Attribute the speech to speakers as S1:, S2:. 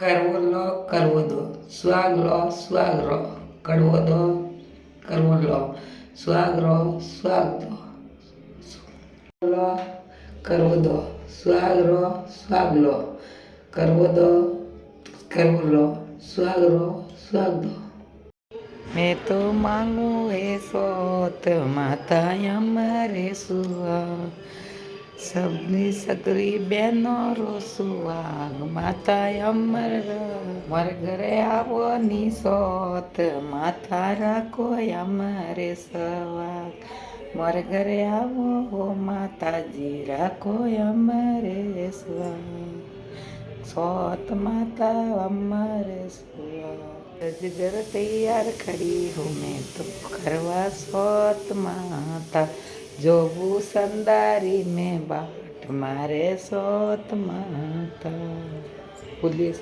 S1: કરવો લો કરવો દો સ્વાગ લો સ્વાગ રો કડવો દો કરવો લો સ્વાગ રો સ્વાગ દો લો કરવો દો સ્વાગ રો સ્વાગ લો કરવો દો કરવો લો સ્વાગ રો સ્વાગ દો मैं तो मांगू है सोत माता अमरे सुआ सबनी सकरी बहनो रो सुहाग माता अमर मर घरे आवो ની સોત માથા રાખો અમરે સવાગ મર ઘરે આવો હો માતાજી રાખો અમરે સ્વાગ સોત માતા અમરે સ્વાગ अजगर तैयार खड़ी हूँ मैं तो करवा सोत माता जोबू संदारी में बाट मारे सोत माता पुलिस